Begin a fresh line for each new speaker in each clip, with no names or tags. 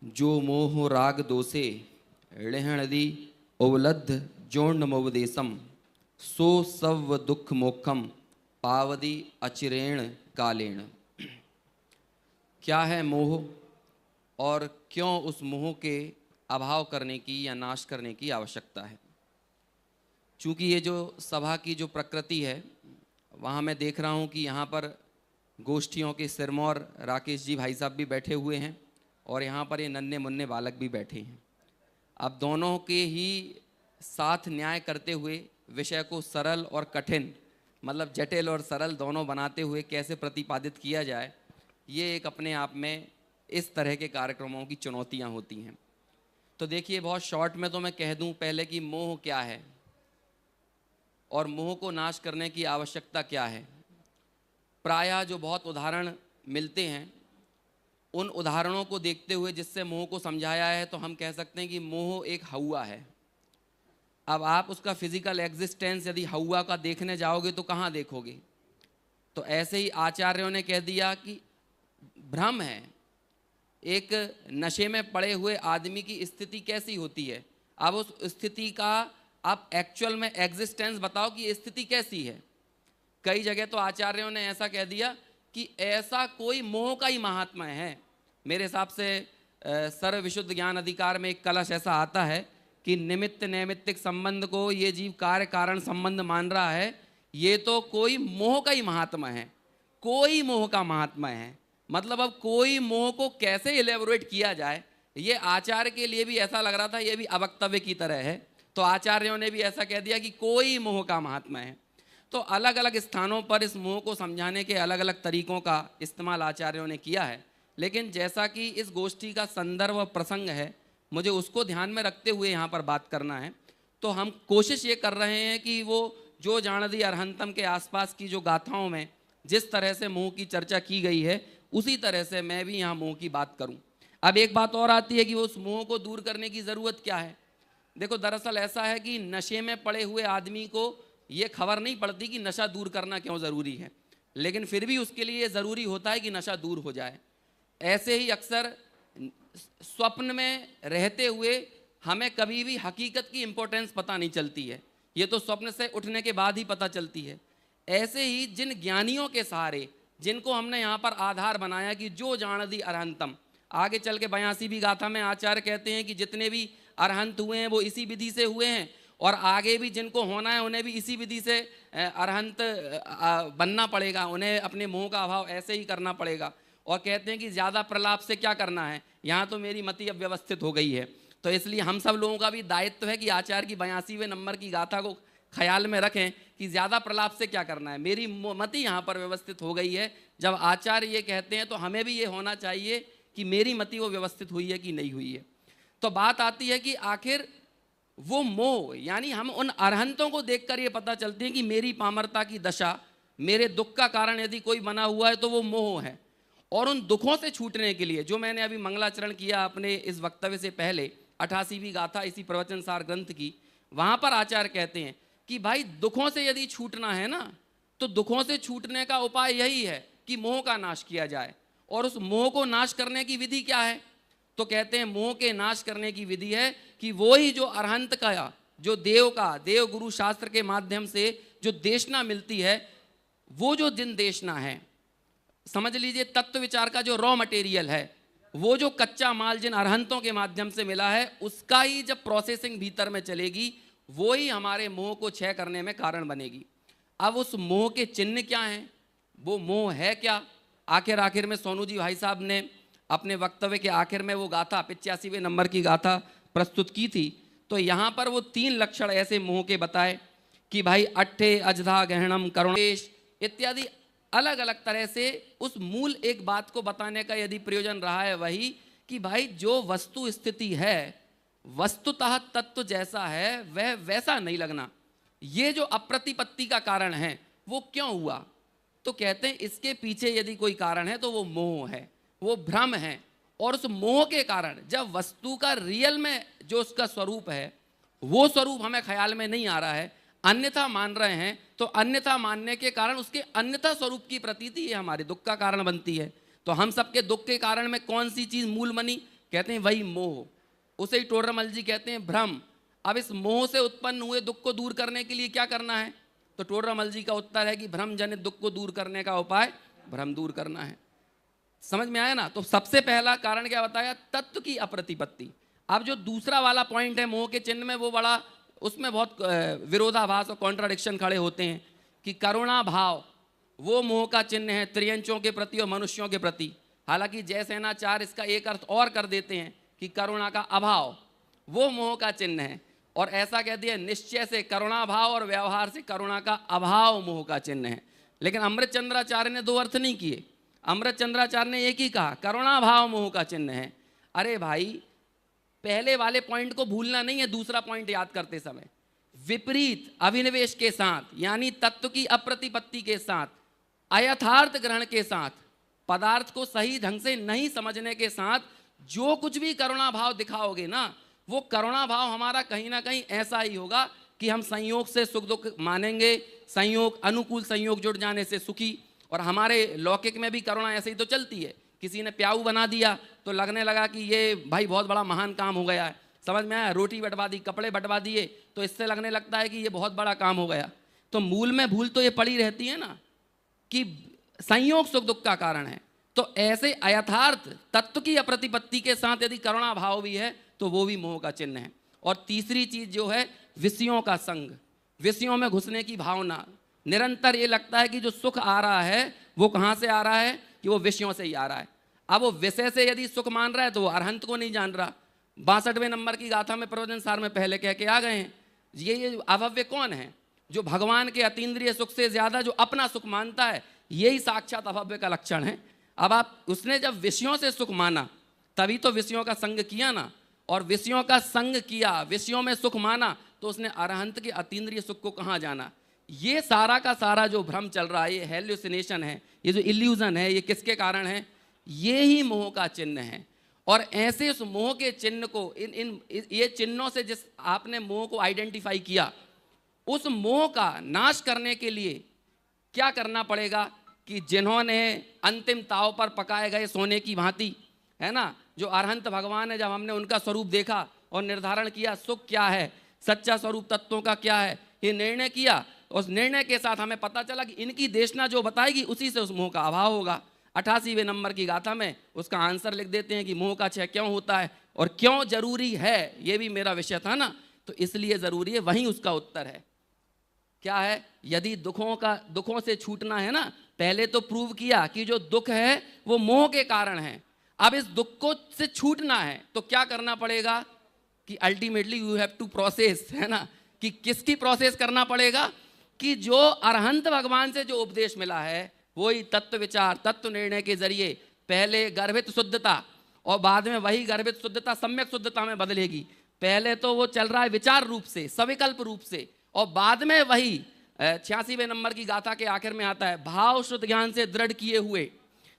जो मोह राग दोषे ऋहणदि उवलब्ध जोर्णमोपदेशम सो सव दुख मोक्षम पावदी अचिरेण कालेण। क्या है मोह और क्यों उस मोह के अभाव करने की या नाश करने की आवश्यकता है? चूँकि ये जो सभा की जो प्रकृति है, वहाँ मैं देख रहा हूँ कि यहाँ पर गोष्ठियों के सिरमौर राकेश जी भाई साहब भी बैठे हुए हैं और यहाँ पर ये नन्हे मुन्ने बालक भी बैठे हैं। अब दोनों के ही साथ न्याय करते हुए विषय को सरल और कठिन, मतलब जटिल और सरल दोनों बनाते हुए कैसे प्रतिपादित किया जाए, ये एक अपने आप में इस तरह के कार्यक्रमों की चुनौतियाँ होती हैं। तो देखिए, बहुत शॉर्ट में तो मैं कह दूं पहले कि मोह क्या है और मोह को नाश करने की आवश्यकता क्या है। प्रायः जो बहुत उदाहरण मिलते हैं, उन उदाहरणों को देखते हुए जिससे मोह को समझाया है, तो हम कह सकते हैं कि मोह एक हौवा है। अब आप उसका फिजिकल एग्जिस्टेंस यदि हौवा का देखने जाओगे तो कहाँ देखोगे? तो ऐसे ही आचार्यों ने कह दिया कि भ्रम है। एक नशे में पड़े हुए आदमी की स्थिति कैसी होती है, अब उस स्थिति का आप एक्चुअल में एग्जिस्टेंस बताओ कि स्थिति कैसी है। कई जगह तो आचार्यों ने ऐसा कह दिया कि ऐसा कोई मोह का ही महात्मा है। मेरे हिसाब से सर्व विशुद्ध ज्ञान अधिकार में एक कलश ऐसा आता है कि निमित्त नैमित्तिक संबंध को ये जीव कार्य कारण संबंध मान रहा है, ये तो कोई मोह का ही महात्मा है, कोई मोह का महात्मा है। मतलब अब कोई मोह को कैसे इलेबोरेट किया जाए, ये आचार्य के लिए भी ऐसा लग रहा था, ये भी अवक्तव्य की तरह है। तो आचार्यों ने भी ऐसा कह दिया कि कोई मोह का महात्मा है। तो अलग अलग स्थानों पर इस मोह को समझाने के अलग अलग तरीकों का इस्तेमाल आचार्यों ने किया है, लेकिन जैसा कि इस गोष्ठी का संदर्भ और प्रसंग है, मुझे उसको ध्यान में रखते हुए यहाँ पर बात करना है। तो हम कोशिश ये कर रहे हैं कि वो जो जाणदी अरहंतम के आसपास की जो गाथाओं में जिस तरह से मोह की चर्चा की गई है, उसी तरह से मैं भी यहाँ मोह की बात करूँ। अब एक बात और आती है कि वो उस मोह को दूर करने की ज़रूरत क्या है। देखो, दरअसल ऐसा है कि नशे में पड़े हुए आदमी को ये खबर नहीं पड़ती कि नशा दूर करना क्यों ज़रूरी है, लेकिन फिर भी उसके लिए ये ज़रूरी होता है कि नशा दूर हो जाए। ऐसे ही अक्सर स्वप्न में रहते हुए हमें कभी भी हकीकत की इम्पोर्टेंस पता नहीं चलती है, ये तो स्वप्न से उठने के बाद ही पता चलती है। ऐसे ही जिन ज्ञानियों के सहारे, जिनको हमने यहाँ पर आधार बनाया कि जो जाणदी अरहंतम, आगे चल के 82वीं गाथा में आचार्य कहते हैं कि जितने भी अरहंत हुए हैं वो इसी विधि से हुए हैं, और आगे भी जिनको होना है उन्हें भी इसी विधि से अरहंत बनना पड़ेगा, उन्हें अपने मोह का अभाव ऐसे ही करना पड़ेगा। और कहते हैं कि ज़्यादा प्रलाप से क्या करना है, यहाँ तो मेरी मति अब व्यवस्थित हो गई है। तो इसलिए हम सब लोगों का भी दायित्व है कि आचार्य की 82वें नंबर की गाथा को ख्याल में रखें कि ज़्यादा प्रलाप से क्या करना है, मेरी मति यहाँ पर व्यवस्थित हो गई है। जब आचार्य ये कहते हैं तो हमें भी ये होना चाहिए कि मेरी मति वो व्यवस्थित हुई है कि नहीं हुई है। तो बात आती है कि आखिर वो मोह, यानी हम उन अरहंतों को देखकर ये पता चलते हैं कि मेरी पामरता की दशा, मेरे दुख का कारण यदि कोई बना हुआ है तो वो मोह है। और उन दुखों से छूटने के लिए, जो मैंने अभी मंगलाचरण किया अपने इस वक्तव्य से पहले, 88वीं गाथा इसी प्रवचन सार ग्रंथ की, वहाँ पर आचार्य कहते हैं कि भाई दुखों से यदि छूटना है ना, तो दुखों से छूटने का उपाय यही है कि मोह का नाश किया जाए। और उस मोह को नाश करने की विधि क्या है? तो कहते हैं मोह के नाश करने की विधि है कि वो ही जो अरहंत का, जो देव गुरु शास्त्र के माध्यम से जो देशना मिलती है, वो जो जिन देशना है, समझ लीजिए तत्व विचार का जो रॉ मटेरियल है, वो जो कच्चा माल जिन अरहंतों के माध्यम से मिला है, उसका ही जब प्रोसेसिंग भीतर में चलेगी, वो ही हमारे मोह को क्षय करने में कारण बनेगी। अब उस मोह के चिन्ह क्या हैं, वो मोह है क्या? आखिर में सोनू जी भाई साहब ने अपने वक्तव्य के आखिर में वो गाथा 85वें नंबर की गाथा प्रस्तुत की थी। तो यहाँ पर वो 3 लक्षण ऐसे मोह के बताए कि भाई अट्ठे अजधा गहनम करुणेश इत्यादि अलग अलग तरह से उस मूल एक बात को बताने का यदि प्रयोजन रहा है, वही कि भाई जो वस्तु स्थिति है, वस्तुतः तत्व जैसा है वह वैसा नहीं लगना। ये जो अप्रतिपत्ति का कारण है वो क्यों हुआ? तो कहते हैं इसके पीछे यदि कोई कारण है तो वो मोह है, वो भ्रम है। और उस मोह के कारण जब वस्तु का रियल में जो उसका स्वरूप है, वो स्वरूप हमें ख्याल में नहीं आ रहा है, अन्यथा मान रहे हैं, तो अन्यथा मानने के कारण उसके अन्यथा स्वरूप की प्रतीति ये हमारे दुख का कारण बनती है। तो हम सबके दुख के कारण में कौन सी चीज़ मूल बनी? कहते हैं वही मोह, उसे ही टोडरमल जी कहते हैं भ्रम। अब इस मोह से उत्पन्न हुए दुख को दूर करने के लिए क्या करना है? तो टोडरमल जी का उत्तर है कि भ्रम जनित दुख को दूर करने का उपाय भ्रम दूर करना है। समझ में आया ना? तो सबसे पहला कारण क्या बताया? तत्व की अप्रतिपत्ति। अब जो दूसरा वाला पॉइंट है मोह के चिन्ह में, वो बड़ा, उसमें बहुत विरोधाभास और कॉन्ट्राडिक्शन खड़े होते हैं कि करुणा भाव वो मोह का चिन्ह है त्रियंचों के प्रति और मनुष्यों के प्रति। हालांकि जयसेनाचार्य इसका एक अर्थ और कर देते हैं कि करुणा का अभाव वो मोह का चिन्ह है, और ऐसा कह दिया निश्चय से करुणा भाव और व्यवहार से करुणा का अभाव मोह का चिन्ह है। लेकिन अमृतचंद्राचार्य ने दो अर्थ नहीं किए। अमृतचंद्राचार्य ने एक ही कहा, करुणा भाव मोह का चिन्ह है। अरे भाई, पहले वाले पॉइंट को भूलना नहीं है, दूसरा पॉइंट याद करते समय विपरीत अभिनिवेश के साथ, यानी तत्व की अप्रतिपत्ति के साथ, अयथार्थ ग्रहण के साथ, पदार्थ को सही ढंग से नहीं समझने के साथ जो कुछ भी करुणा भाव दिखाओगे ना, वो करुणा भाव हमारा कहीं ना कहीं ऐसा ही होगा कि हम संयोग से सुख दुख मानेंगे, संयोग, अनुकूल संयोग जुड़ जाने से सुखी। और हमारे लौकिक में भी करुणा ऐसे ही तो चलती है। किसी ने प्याऊ बना दिया तो लगने लगा कि ये भाई बहुत बड़ा महान काम हो गया है। समझ में आया? रोटी बंटवा दी, कपड़े बंटवा दिए, तो इससे लगने लगता है कि ये बहुत बड़ा काम हो गया। तो मूल में भूल तो ये पड़ी रहती है ना कि संयोग सुख दुख का कारण है। तो ऐसे अयथार्थ तत्व की अप्रतिपत्ति के साथ यदि करुणा भाव भी है तो वो भी मोह का चिन्ह है। और तीसरी चीज जो है विषयों का संग, विषयों में घुसने की भावना। निरंतर ये लगता है कि जो सुख आ रहा है वो कहाँ से आ रहा है? कि वो विषयों से ही आ रहा है। अब वो विषय से यदि सुख मान रहा है तो वो अरहंत को नहीं जान रहा। 62वें नंबर की गाथा में प्रवचन सार में पहले कह के आ गए हैं, ये अभव्य कौन है? जो भगवान के अतीन्द्रिय सुख से ज्यादा जो अपना सुख मानता है, यही साक्षात अभव्य का लक्षण है। अब आप, उसने जब विषयों से सुख माना तभी तो विषयों का संग किया ना, और विषयों का संग किया, विषयों में सुख माना, तो उसने अरहंत के अतीन्द्रिय सुख को कहाँ जाना? ये सारा का सारा जो भ्रम चल रहा है, ये हेल्यूसिनेशन है, ये जो इल्यूजन है, ये किसके कारण है? ये ही मोह का चिन्ह है। और ऐसे उस मोह के चिन्ह को ये चिन्हों से जिस आपने मोह को आइडेंटिफाई किया, उस मोह का नाश करने के लिए क्या करना पड़ेगा? कि जिन्होंने अंतिम ताव पर पकाए गए सोने की भांति, है ना, जो अरहंत भगवान है, जब हमने उनका स्वरूप देखा और निर्धारण किया सुख क्या है, सच्चा स्वरूप तत्वों का क्या है, ये निर्णय किया, उस निर्णय के साथ हमें पता चला कि इनकी देशना जो बताएगी उसी से उस मोह का अभाव होगा। 88वें नंबर की गाथा में उसका आंसर लिख देते हैं कि मोह का क्षय क्यों होता है और क्यों जरूरी है। ये भी मेरा विषय था ना, तो इसलिए जरूरी है, वहीं उसका उत्तर है। क्या है? यदि दुखों से छूटना है ना, पहले तो प्रूव किया कि जो दुख है वो मोह के कारण है। अब इस दुख को से छूटना है तो क्या करना पड़ेगा? कि ultimately you have to process, है ना, कि किसकी प्रोसेस करना पड़ेगा? कि जो अरहंत भगवान से जो उपदेश मिला है वही तत्व विचार, तत्व निर्णय के जरिए पहले गर्भित शुद्धता और बाद में वही गर्भित शुद्धता सम्यक शुद्धता में बदलेगी। पहले तो वो चल रहा है विचार रूप से, सविकल्प रूप से, और बाद में वही 86वें नंबर की गाथा के आखिर में आता है, भाव शुद्ध ज्ञान से दृढ़ किए हुए,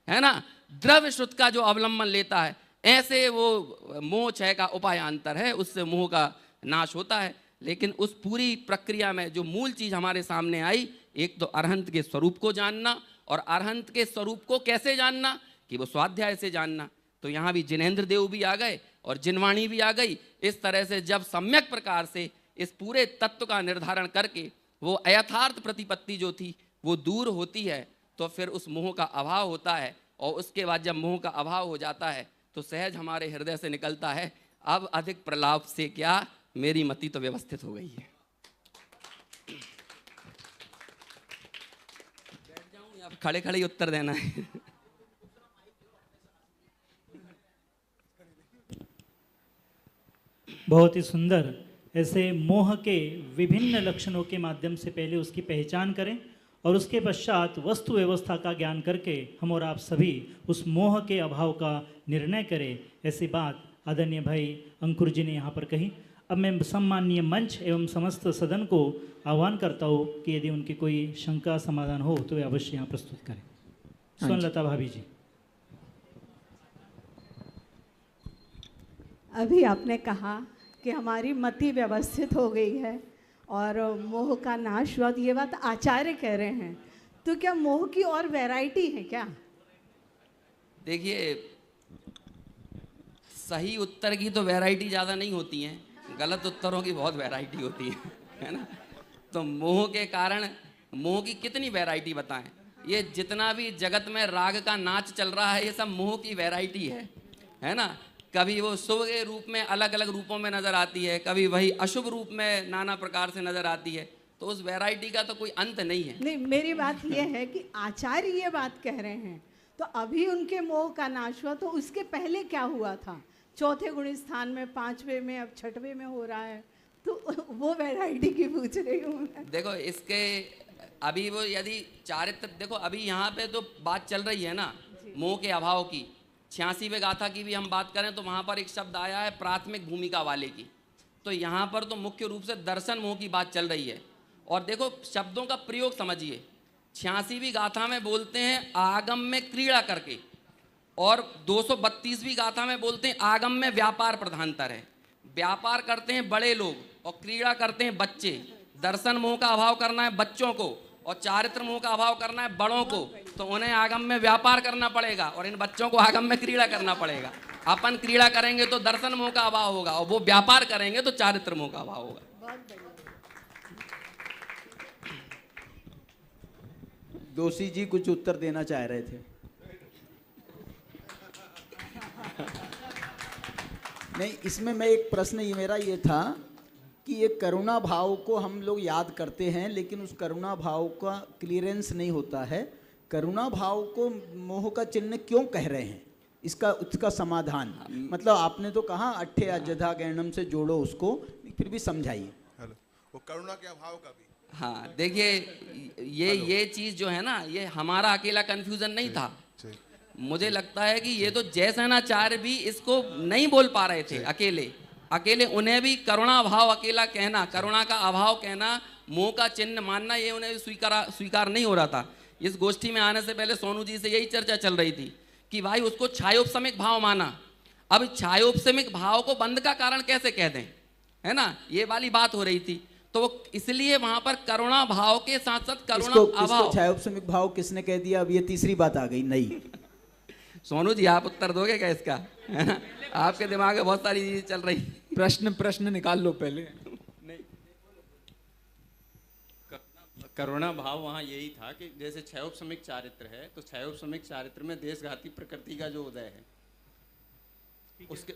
है ना, द्रव्य शुद्ध का जो अवलंबन लेता है, ऐसे वो मोह क्षय का उपायांतर है, उससे मोह का नाश होता है। लेकिन उस पूरी प्रक्रिया में जो मूल चीज हमारे सामने आई, एक तो अरहंत के स्वरूप को जानना, और अरहंत के स्वरूप को कैसे जानना? कि वो स्वाध्याय से जानना। तो यहाँ भी जिनेंद्र देव भी आ गए और जिनवाणी भी आ गई। इस तरह से जब सम्यक प्रकार से इस पूरे तत्व का निर्धारण करके वो अयथार्थ प्रतिपत्ति जो थी वो दूर होती है, तो फिर उस मोह का अभाव होता है। और उसके बाद जब मोह का अभाव हो जाता है तो सहज हमारे हृदय से निकलता है, अब अधिक प्रलाप से क्या, मेरी मति तो व्यवस्थित हो गई है। बैठ जाऊं या खड़े खड़े ही उत्तर देना है?
बहुत ही सुंदर। ऐसे मोह के विभिन्न लक्षणों के माध्यम से पहले उसकी पहचान करें और उसके पश्चात वस्तु व्यवस्था का ज्ञान करके हम और आप सभी उस मोह के अभाव का निर्णय करें। ऐसी बात आदरणीय भाई अंकुर जी ने यहाँ पर कही। अब मैं सम्माननीय मंच एवं समस्त सदन को आह्वान करता हूँ कि यदि उनकी कोई शंका समाधान हो तो वे अवश्य यहाँ प्रस्तुत करें। स्वर्णलता भाभी जी।
अभी आपने कहा कि हमारी मति व्यवस्थित हो गई है और मोह का नाश हुआ, ये बात आचार्य कह रहे हैं। तो क्या मोह की और वैरायटी है क्या?
देखिए, सही उत्तर की तो वैरायटी ज़्यादा नहीं होती है, गलत उत्तरों की बहुत वैरायटी होती है ना। तो मोह के कारण, मोह की कितनी वैरायटी बताएं। ये जितना भी जगत में राग का नाच चल रहा है, ये सब मोह की वैरायटी है ना। कभी वो शुभ के रूप में अलग अलग रूपों में नजर आती है, कभी वही अशुभ रूप में नाना प्रकार से नजर आती है। तो उस वैरायटी का तो कोई अंत नहीं है।
नहीं, मेरी बात ये है कि आचार्य ये बात कह रहे हैं, तो अभी उनके मोह का नाश हुआ, तो उसके पहले क्या हुआ था? चौथे गुण स्थान में, पांचवे में, अब छठवें में हो रहा है, तो वो वैरायटी की पूछ रही हूँ मैं।
देखो इसके अभी वो यदि चारित्र, देखो अभी यहाँ पे तो बात चल रही है ना मोह के अभाव की। 86वें गाथा की भी हम बात करें तो वहाँ पर एक शब्द आया है प्राथमिक भूमिका वाले की। तो यहाँ पर तो मुख्य रूप से दर्शन मोह की बात चल रही है। और देखो शब्दों का प्रयोग समझिए, 86वीं गाथा में बोलते हैं आगम में क्रीड़ा करके, और 232वीं गाथा में बोलते हैं आगम में व्यापार प्रधानतर है। व्यापार करते हैं बड़े लोग और क्रीड़ा करते हैं बच्चे। दर्शन मोह का अभाव करना है बच्चों को और चारित्र मोह का अभाव करना है बड़ों को, तो उन्हें आगम में व्यापार करना पड़ेगा और इन बच्चों को आगम में क्रीड़ा करना पड़ेगा। अपन क्रीड़ा करेंगे तो दर्शन मोह का अभाव होगा और वो व्यापार करेंगे तो चारित्र मोह का अभाव होगा।
दोषी जी कुछ उत्तर देना चाह रहे थे। नहीं, इसमें मैं एक प्रश्न ये मेरा ये था कि ये करुणा भाव को हम लोग याद करते हैं, लेकिन उस करुणा भाव का क्लियरेंस नहीं होता है। करुणा भाव को मोह का चिन्ह क्यों कह रहे हैं, उसका समाधान, मतलब आपने तो कहा अट्ठे अजधा गैणम से जोड़ो उसको, फिर भी समझाइए।
वो करुणा के अभाव का भी।
हाँ देखिए, ये चीज जो है ना, ये हमारा अकेला कंफ्यूजन नहीं था। मुझे लगता है कि ये तो जयसेनाचार्य भी इसको नहीं बोल पा रहे थे अकेले उन्हें भी करुणा भाव अकेला कहना, करुणा का अभाव कहना, मोह का चिन्ह मानना, ये उन्हें स्वीकार नहीं हो रहा था। इस गोष्ठी में आने से पहले सोनू जी से यही चर्चा चल रही थी कि भाई उसको छायोपशमिक भाव माना। अब छायोपशमिक भाव को बंद का कारण कैसे कह दें, है ना, ये वाली बात हो रही थी। तो इसलिए वहां पर करुणा भाव के साथ साथ करुणा अभाव।
छायोपशमिक भाव किसने कह दिया? अब ये तीसरी बात आ गई। नहीं
सोनू जी आप उत्तर दोगे क्या इसका, है ना? आपके दिमाग में बहुत सारी चीजें चल रही।
प्रश्न निकाल लो पहले।
नहीं, करुणा भाव वहाँ यही था कि जैसे क्षयोपशमिक चारित्र है, तो क्षयोपशमिक चारित्र में देशघाती प्रकृति का जो उदय है,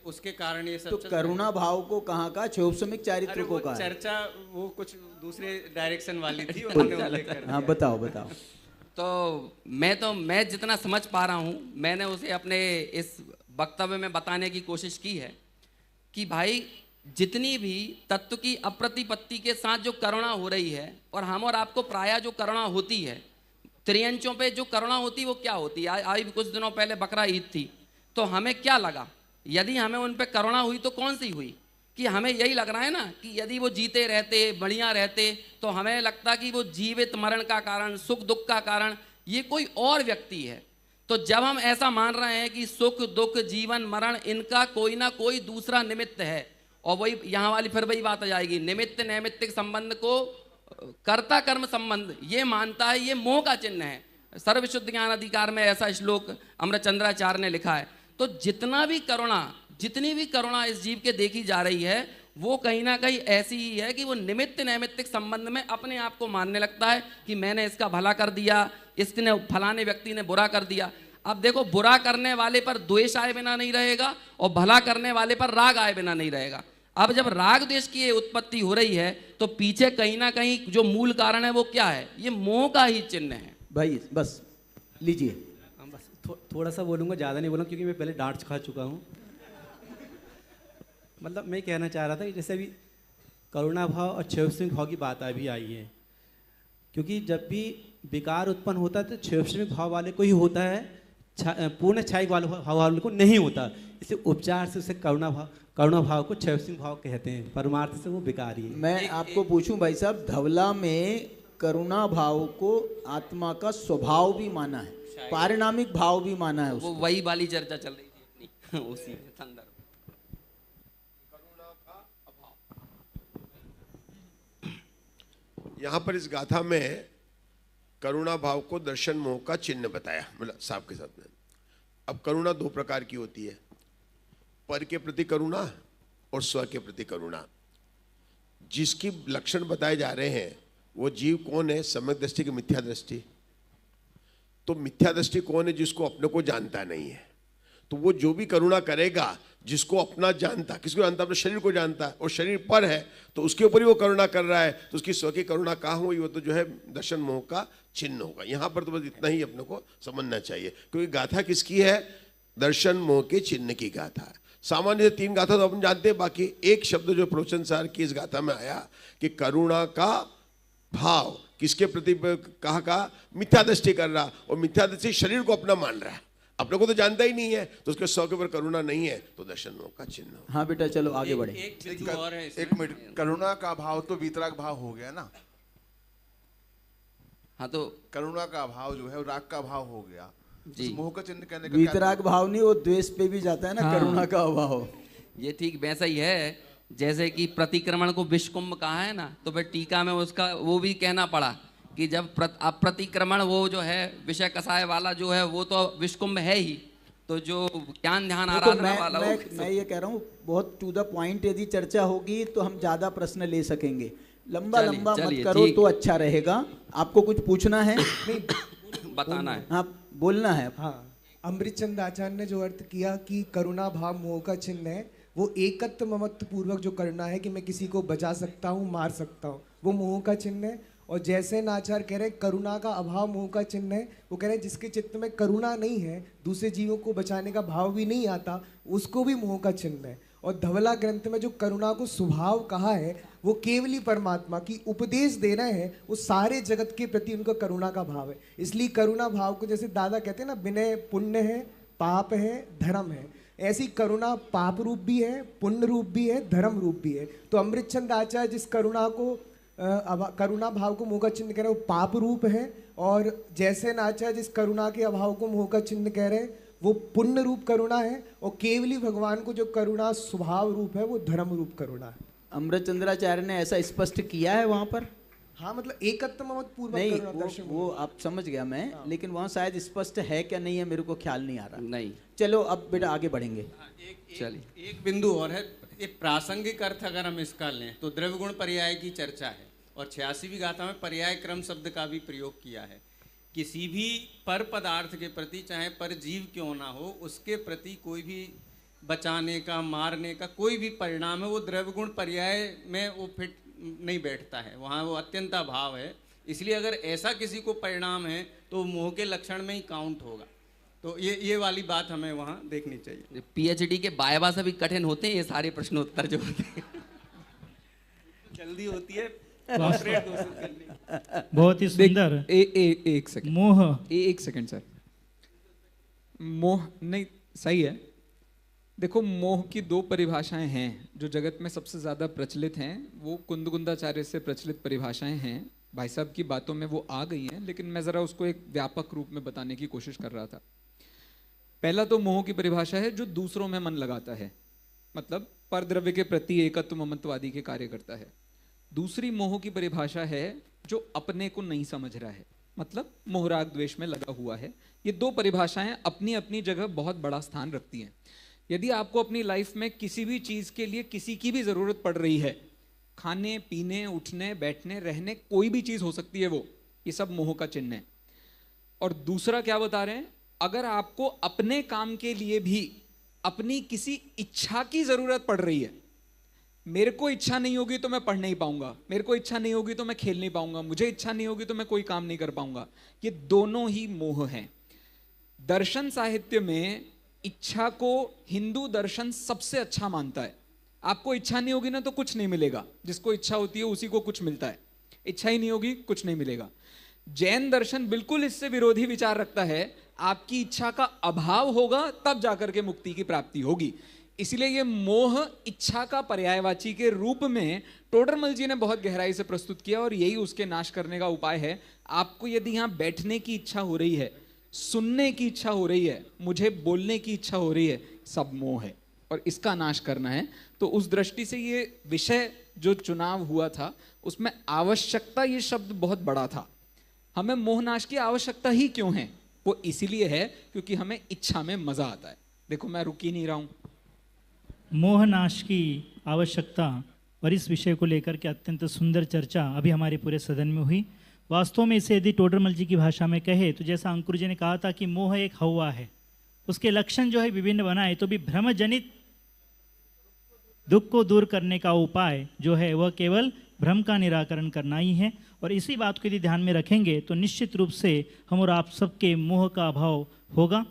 उसके कारण ये सब।
तो करुणा भाव को कहाँ का? क्षयोपशमिक चारित्र को कहा?
चर्चा वो कुछ दूसरे डायरेक्शन वाली थी, उन्होंने उल्लेख कर दिया।
हाँ बताओ।
तो मैं जितना समझ पा रहा हूँ, मैंने उसे अपने इस वक्तव्य में बताने की कोशिश की है कि भाई जितनी भी तत्व की अप्रतिपत्ति के साथ जो करुणा हो रही है, और हम और आपको प्रायः जो करुणा होती है, त्रियंचों पे जो करुणा होती है वो क्या होती है? अभी कुछ दिनों पहले बकरा ईद थी, तो हमें क्या लगा? यदि हमें उन पे करुणा हुई तो कौन सी हुई? कि हमें यही लग रहा है ना कि यदि वो जीते रहते, बढ़िया रहते, तो हमें लगता कि वो जीवित मरण का कारण, सुख दुख का कारण ये कोई और व्यक्ति है। तो जब हम ऐसा मान रहे हैं कि सुख दुख जीवन मरण इनका कोई ना कोई दूसरा निमित्त है, और वही यहाँ वाली फिर वही बात आ जाएगी, निमित्त नैमित्तिक संबंध को कर्ता कर्म संबंध ये मानता है, ये मोह का चिन्ह है। सर्वशुद्ध ज्ञान अधिकार में ऐसा श्लोक अमृतचंद्राचार्य ने लिखा है। तो जितनी भी करुणा इस जीव के देखी जा रही है, वो कहीं ना कहीं ऐसी ही है कि वो निमित्त नैमित्तिक संबंध में अपने आप को मानने लगता है कि मैंने इसका भला कर दिया, इसने फलाने व्यक्ति ने बुरा कर दिया। अब देखो, बुरा करने वाले पर द्वेष आए बिना नहीं रहेगा और भला करने वाले पर राग आए बिना नहीं रहेगा। अब जब राग द्वेष की उत्पत्ति हो रही है, तो पीछे कहीं ना कहीं जो मूल कारण है वो क्या है? ये मोह का ही चिन्ह है।
भाई बस लीजिए।
बस थोड़ा सा बोलूँगा, ज़्यादा नहीं बोलूँगा, क्योंकि मैं पहले डांट खा चुका हूँ। मतलब मैं कहना चाह रहा था कि जैसे अभी करुणा भाव और क्षयोपशमिक भाव की बात अभी आई है, क्योंकि जब भी विकार उत्पन्न होता है तो क्षयोपशमिक भाव वाले को ही होता है, पूर्ण क्षयिक भाव वाले को नहीं होता। इसे उपचार से उसे करुणा भाव को क्षयोपशमिक भाव कहते हैं, परमार्थ से वो विकारी है।
मैं आपको पूछूं भाई साहब, धवला में करुणा भाव को आत्मा का स्वभाव भी माना है, पारिणामिक भाव भी माना है।
वो वही वाली चर्चा चल रही थी उसी संदर्भ।
यहाँ पर इस गाथा में करुणा भाव को दर्शन मोह का चिन्ह बताया, मतलब साहब के साथ में। अब करुणा दो प्रकार की होती है, पर के प्रति करुणा और स्व के प्रति करुणा। जिसकी लक्षण बताए जा रहे हैं वो जीव कौन है? सम्यक दृष्टि की मिथ्या दृष्टि। तो मिथ्या दृष्टि कौन है? जिसको अपने को जानता नहीं है। तो वो जो भी करुणा करेगा, जिसको अपना जानता, किसको जानता? अपने शरीर को जानता है और शरीर पर है तो उसके ऊपर ही वो करुणा कर रहा है, तो उसकी स्व की करुणा कहाँ हुई? वो तो जो है दर्शन मोह का चिन्ह होगा। यहाँ पर तो बस इतना ही अपने को समझना चाहिए, क्योंकि गाथा किसकी है? दर्शन मोह के चिन्ह की गाथा है। सामान्य 3 गाथा तो अपन जानते हैं, बाकी एक शब्द जो प्रवचन सार की इस गाथा में आया कि करुणा का भाव किसके प्रति कहा? मिथ्या दृष्टि कर रहा, और मिथ्या दृष्टि शरीर को अपना मान रहा है, अपने को तो जानता ही नहीं है, तो उसके स्व के ऊपर करुणा नहीं है, तो दर्शन मोह का चिन्ह।
हाँ बेटा चलो आगे बढ़े।
एक बिंदु और है इसमें।
एक मिनट, करुणा का भाव तो वीतराग भाव हो गया ना।
हाँ तो
करुणा का भाव जो है वो राग का भाव हो गया।
जी।
मोह का चिन्ह कहने का
वीतराग भाव नहीं, वो द्वेष पे भी जाता है ना।
हाँ।
करुणा का अभाव।
ये ठीक वैसा ही है जैसे कि प्रतिक्रमण को विषकुंभ कहा है ना, तो फिर टीका में उसका वो भी कहना पड़ा कि जब अप्रतिक्रमण वो जो है विषय कसाय वाला जो है वो तो विषकुंभ है ही, तो जो ज्ञान ध्यान
देखो,
आराधना वाला
मैं ये कह रहा हूँ बहुत टू द पॉइंट यदि चर्चा होगी तो हम ज्यादा प्रश्न ले सकेंगे। लंबा लंबा मत करो तो अच्छा रहेगा। आपको कुछ पूछना है?
बताना है।
हाँ बोलना है।
हाँ, अमृतचंद आचार्य ने जो अर्थ किया कि करुणा भाव मोह का चिन्ह है, वो एकत्व ममत्व पूर्वक जो करुणा है कि मैं किसी को बचा सकता हूँ, मार सकता हूँ, वो मोह का चिन्ह है। और जैसे नाचार कह रहे हैं करुणा का अभाव मोह का चिन्ह है, वो कह रहे हैं जिसके चित्त में करुणा नहीं है, दूसरे जीवों को बचाने का भाव भी नहीं आता, उसको भी मोह का चिन्ह है। और धवला ग्रंथ में जो करुणा को स्वभाव कहा है वो केवली परमात्मा की उपदेश दे रहे हैं, वो सारे जगत के प्रति उनका करुणा का भाव है। इसलिए करुणा भाव को जैसे दादा कहते हैं ना, विनय पुण्य है, पाप है, धर्म है, ऐसी करुणा पाप रूप भी है, पुण्य रूप भी है, धर्म रूप भी है। तो अमृतचंद आचार्य जिस करुणा को करुणा भाव को मोह का चिन्ह कह रहे हैं वो पाप रूप है, और जैसे नाचार्य जिस करुणा के अभाव को मोह का चिन्ह कह रहे हैं वो पुण्य रूप करुणा है, और केवली भगवान को जो करुणा स्वभाव रूप है वो धर्म रूप करुणा है।
अमृतचंद्राचार्य ने ऐसा स्पष्ट किया है वहां पर?
हाँ, मतलब एकत्व ममत्व पूर्वक
नहीं,
करुणा दर्शन
वो आप समझ गया मैं। हाँ। लेकिन वहाँ शायद स्पष्ट है क्या नहीं है मेरे को ख्याल नहीं आ रहा।
नहीं,
चलो अब बेटा आगे बढ़ेंगे।
चलिए
एक बिंदु और है। एक प्रासंगिक अर्थ अगर हम इसका लें तो द्रव्य गुण पर्याय की चर्चा है, और 86वीं गाथा में पर्याय क्रम शब्द का भी प्रयोग किया है। किसी भी पर पदार्थ के प्रति, चाहे पर जीव क्यों ना हो, उसके प्रति कोई भी बचाने का, मारने का कोई भी परिणाम है वो द्रव्य गुण पर्याय में वो फिट नहीं बैठता है, वहाँ वो अत्यंता भाव है। इसलिए अगर ऐसा किसी को परिणाम है तो मोह के लक्षण में ही काउंट होगा। तो ये वाली बात हमें वहाँ देखनी चाहिए।
पीएचडी के वाइवा से भी कठिन होते हैं ये सारे प्रश्नोत्तर जो होते हैं।
जल्दी होती है
बहुत ही सुंदर।
एक सेकंड
मोह,
एक सेकंड सर। मोह नहीं, सही है। देखो, मोह की 2 परिभाषाएं हैं जो जगत में सबसे ज़्यादा प्रचलित हैं। वो कुंदकुंदाचार्य से प्रचलित परिभाषाएं हैं, भाई साहब की बातों में वो आ गई हैं, लेकिन मैं ज़रा उसको एक व्यापक रूप में बताने की कोशिश कर रहा था। पहला तो मोह की परिभाषा है जो दूसरों में मन लगाता है, मतलब परद्रव्य के प्रति एकत्व ममत्व आदि के कार्य करता है। दूसरी मोह की परिभाषा है जो अपने को नहीं समझ रहा है, मतलब मोह राग द्वेष में लगा हुआ है। ये 2 परिभाषाएं अपनी अपनी जगह बहुत बड़ा स्थान रखती हैं। यदि आपको अपनी लाइफ में किसी भी चीज के लिए किसी की भी जरूरत पड़ रही है, खाने पीने, उठने बैठने रहने, कोई भी चीज हो सकती है, वो ये सब मोह का चिन्ह है। और दूसरा क्या बता रहे हैं, अगर आपको अपने काम के लिए भी अपनी किसी इच्छा की जरूरत पड़ रही है, मेरे को इच्छा नहीं होगी तो मैं पढ़ नहीं पाऊंगा, मेरे को इच्छा नहीं होगी तो मैं खेल नहीं पाऊंगा, मुझे इच्छा नहीं होगी तो मैं कोई काम नहीं कर पाऊंगा, ये दोनों ही मोह हैं। दर्शन साहित्य में इच्छा को हिंदू दर्शन सबसे अच्छा मानता है। आपको इच्छा नहीं होगी ना तो कुछ नहीं मिलेगा, जिसको इच्छा होती है उसी को कुछ मिलता है, इच्छा ही नहीं होगी कुछ नहीं मिलेगा। जैन दर्शन बिल्कुल इससे विरोधी विचार रखता है, आपकी इच्छा का अभाव होगा तब जाकर के मुक्ति की प्राप्ति होगी। इसलिए ये मोह इच्छा का पर्यायवाची के रूप में टोडरमल जी ने बहुत गहराई से प्रस्तुत किया, और यही उसके नाश करने का उपाय है। आपको यदि यहाँ बैठने की इच्छा हो रही है, सुनने की इच्छा हो रही है, मुझे बोलने की इच्छा हो रही है, सब मोह है और इसका नाश करना है। तो उस दृष्टि से ये विषय जो चुनाव हुआ था उसमें आवश्यकता, ये शब्द बहुत बड़ा था। हमें मोहनाश की आवश्यकता ही क्यों है? वो इसीलिए है क्योंकि हमें इच्छा में मजा आता है। देखो मैं रुक ही नहीं रहा हूं,
मोहनाश की आवश्यकता और इस विषय को लेकर के अत्यंत सुंदर चर्चा अभी हमारे पूरे सदन में हुई। वास्तव में इसे यदि टोडरमल जी की भाषा में कहे तो जैसा अंकुर जी ने कहा था कि मोह एक हवा है, उसके लक्षण जो है विभिन्न बनाए, तो भी भ्रमजनित दुख को दूर करने का उपाय जो है वह केवल भ्रम का निराकरण करना ही है। और इसी बात को यदि ध्यान में रखेंगे तो निश्चित रूप से हम और आप सबके मोह का अभाव होगा।